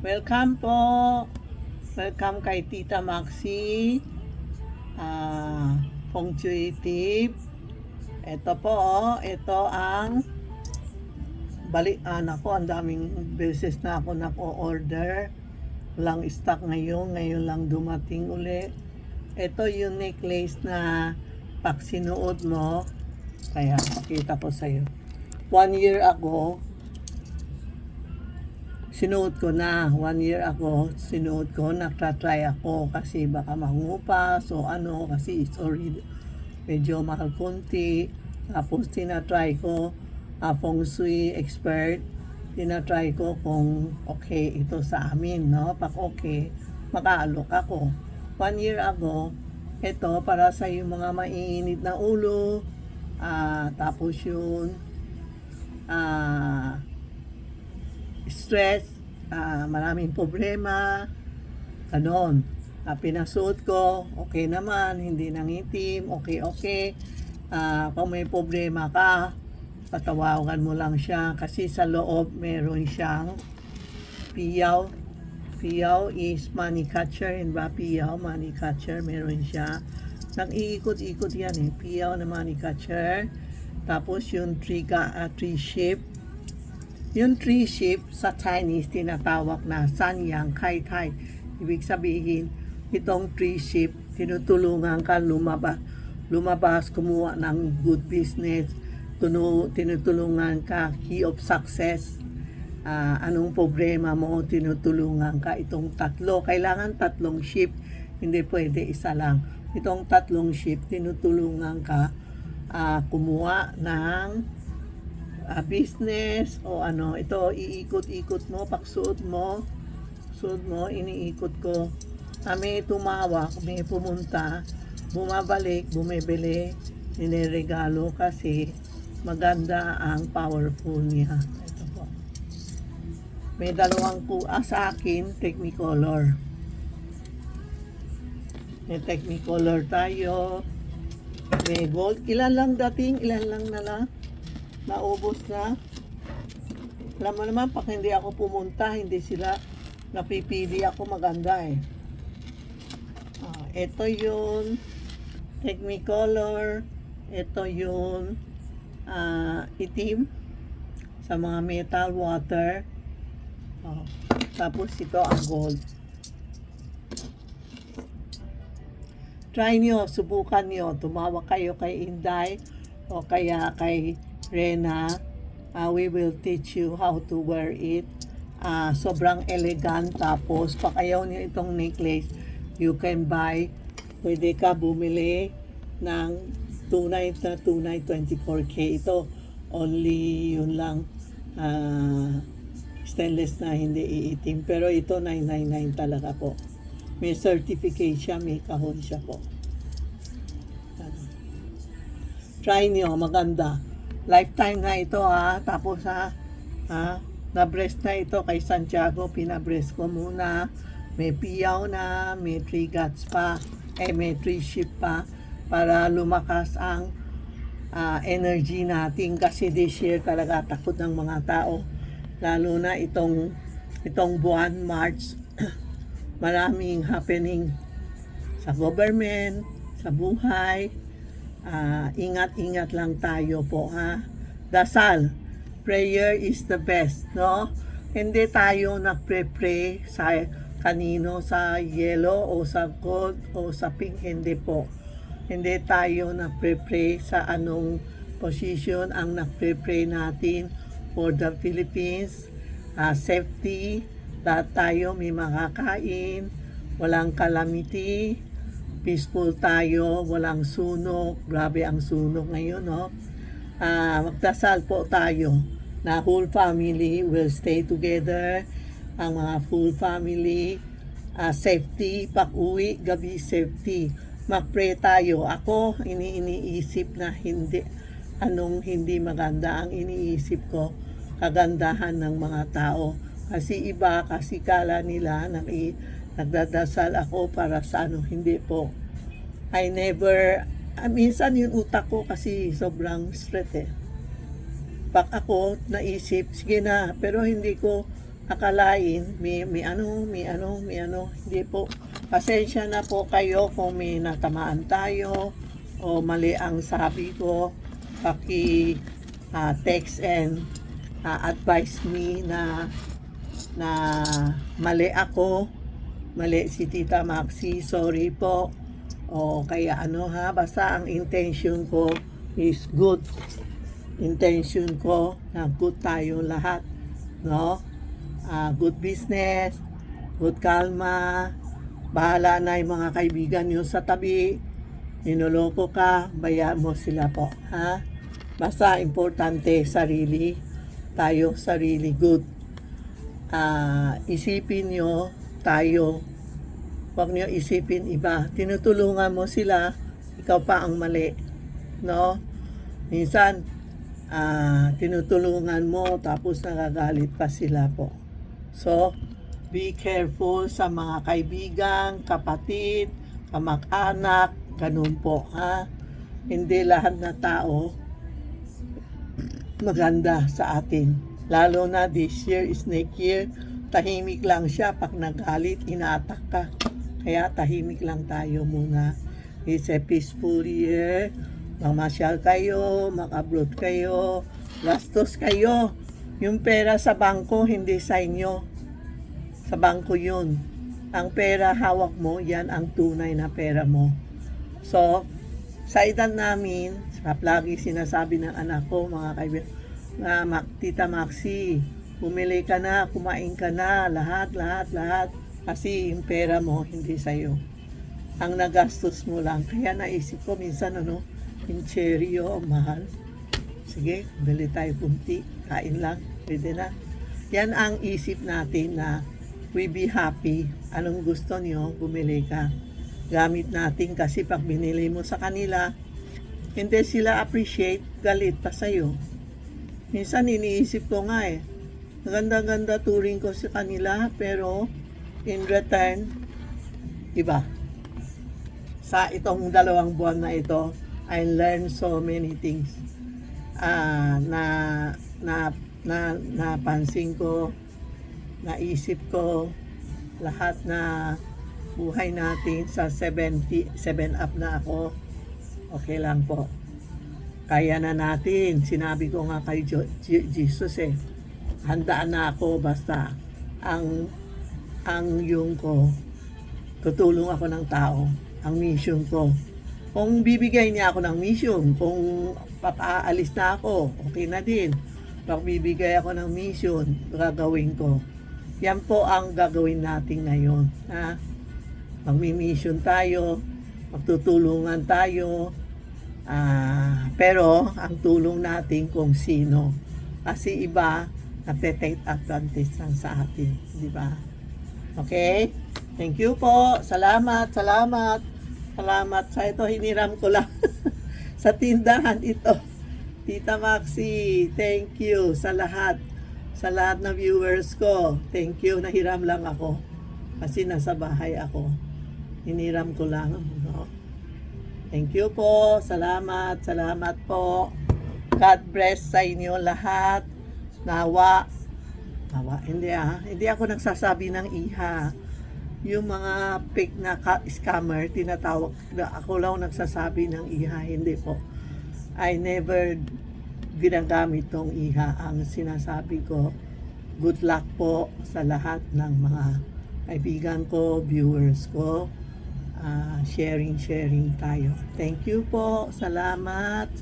Welcome po. Welcome kay Tita Maxi. Feng Shui Tip. Ito po, ito ang ako, ang daming beses na ako nako-order. Walang stock ngayon lang dumating uli. Ito yung necklace na pag sinuot mo, kaya pakita ko sa'yo. 1 year ago, sinuot ko na. 1 year ago, sinuot ko, nagtatry ako kasi baka mangupas o ano, kasi it's already medyo mahal konti. Tapos tinatry ko, Feng Shui expert, tinatry ko kung okay ito sa amin, no? Pag okay, makaalok ako. 1 year ago, ito para sa yung mga maiinit na ulo, tapos yun, stress, maraming problema, ganon. Pinasuot ko, okay naman, hindi nangitim, okay. Kung may problema ka, patawagan mo lang siya kasi sa loob meron siyang piyaw. Piyaw is money catcher, and ba piyaw, money catcher, meron siya. Nag-iikot-ikot yan eh, piyaw na money catcher. Tapos yung tree shape. Yung tree shape sa Chinese tinatawag na Sanyang Kai Tai. Ibig sabihin, itong tree shape, tinutulungan ka lumabas, kumuha ng good business, tinutulungan ka, key of success. Anong problema mo, tinutulungan ka. Itong tatlo, kailangan tatlong shape, hindi pwede isa lang. Itong tatlong shape, tinutulungan ka kumuha ng business o ano. Ito, iikot-ikot mo, pagsuot mo, iniikot ko. May tumawak, may pumunta, bumabalik, bumibili, niregalo kasi maganda ang powerful niya. Ito po. May dalawang sa akin, Technicolor. May Technicolor tayo. May gold. Ilan lang na lang. Naubos na. Alam mo naman, pag hindi ako pumunta, hindi sila napipili ako, maganda eh. Ito yun, Technicolor. Ito yun, itim sa mga metal, water. Tapos ito ang gold. Try nyo, subukan nyo. Tumawag kayo kay Inday o kaya kay Rena. We will teach you how to wear it. Sobrang elegant. Tapos pag ayaw nyo itong necklace, you can buy, pwede ka bumili ng tunay 24K. Ito, only yun lang, stainless na, hindi iitim. Pero ito, 999 talaga po. May certificate siya, may kahon siya po. Try nyo, maganda. Lifetime na ito Tapos na-breast na ito kay Santiago, pinabreast ko muna. May piyaw na, may 3 guts pa, may 3 ship pa para lumakas ang energy natin kasi this year talaga takot ng mga tao. Lalo na itong buwan, March, maraming happening sa government, sa buhay. Ingat-ingat lang tayo po Dasal, prayer is the best, no? Hindi tayo nagpre-pray sa kanino, sa yellow o sa gold o sa pink, hindi po. Hindi tayo nagpre-pray sa anong position. Ang nagpre-pray natin for the Philippines, safety, lahat tayo may makakain, walang calamity, peaceful tayo, walang sunog. Grabe ang sunog ngayon, no? Magdasal po tayo na whole family will stay together. Ang mga full family, safety, pag-uwi, gabi safety. Mag-pray tayo. Ako, iniisip na hindi maganda. Ang iniisip ko, kagandahan ng mga tao. Kasi iba, kasi kala nila, nagdadasal ako para sa hindi po. Minsan yung utak ko kasi sobrang stress eh. Pag ako naisip, sige na, pero hindi ko akalain may ano, hindi po. Pasensya na po kayo kung may natamaan tayo o mali ang sabi ko. Text and advise me na mali ako, mali si Tita Maxi, sorry po. O kaya basta ang intention ko is good. Intention ko na good tayo lahat, no? Good business, good kalma. Bahala na yung mga kaibigan nyo sa tabi. Ninoloko ka, bayaan mo sila po, ha? Basta importante sarili tayo, sarili good. Isipin nyo tayo, huwag nyo isipin iba. Tinutulungan mo sila, ikaw pa ang mali, no? Minsan tinutulungan mo tapos nagagalit pa sila po. So be careful sa mga kaibigan, kapatid, kamag-anak, ganun po, ha? Hindi lahat na tao maganda sa atin. Lalo na this year, snake year, tahimik lang siya. Pag nagalit, inaatak ka. Kaya tahimik lang tayo muna. It's a peaceful year. Mamasyal kayo, mag-abroad kayo, gastos kayo. Yung pera sa bangko, hindi sa inyo. Sa bangko yun. Ang pera hawak mo, yan ang tunay na pera mo. So, sa edad namin, lagi sinasabi ng anak ko, mga kaibigan, Tita Maxi, bumili ka na, kumain ka na, lahat. Kasi yung pera mo, hindi sa'yo. Ang nagastos mo lang. Kaya naisip ko minsan, yung cherry, ang mahal. Sige, bili tayo punti, kain lang, pwede na. Yan ang isip natin na we be happy. Anong gusto niyo, bumili ka. Gamit natin kasi pag binili mo sa kanila, hindi sila appreciate, galit pa sa'yo. Minsan iniisip ko nga maganda-ganda turing ko sa kanila, pero in return, iba. Sa itong 2 buwan na ito, I learned so many things. Napansin ko, naisip ko, lahat na buhay natin sa 7 up na ako, okay lang po. Kaya na natin. Sinabi ko nga kay Jesus handaan na ako, basta ang yung ko, tutulong ako ng tao, ang mission ko. Kung bibigay niya ako ng mission, kung papaalis na ako, okay na din. Pag bibigay ako ng mission, gagawin ko. Yan po ang gagawin natin ngayon, ha? Magmi-mission tayo, magtutulungan tayo, pero ang tulong natin kung sino. Kasi iba, nagte-take advantage lang sa atin, di ba? Okay? Thank you po. Salamat. Salamat sa ito. Hiniram ko lang sa tindahan ito. Tita Maxi, thank you sa lahat. Sa lahat na viewers ko. Thank you. Nahiram lang ako. Kasi nasa bahay ako. Hiniram ko lang. No? Thank you po. Salamat po. God bless sa inyo lahat. Nawa. Hindi ako nagsasabi ng iha. Yung mga fake na scammer, tinatawag na ako lang nagsasabi ng iha. Hindi po. I never ginagamit tong iha. Ang sinasabi ko, good luck po sa lahat ng mga kaibigan ko, viewers ko. Sharing tayo. Thank you po. Salamat.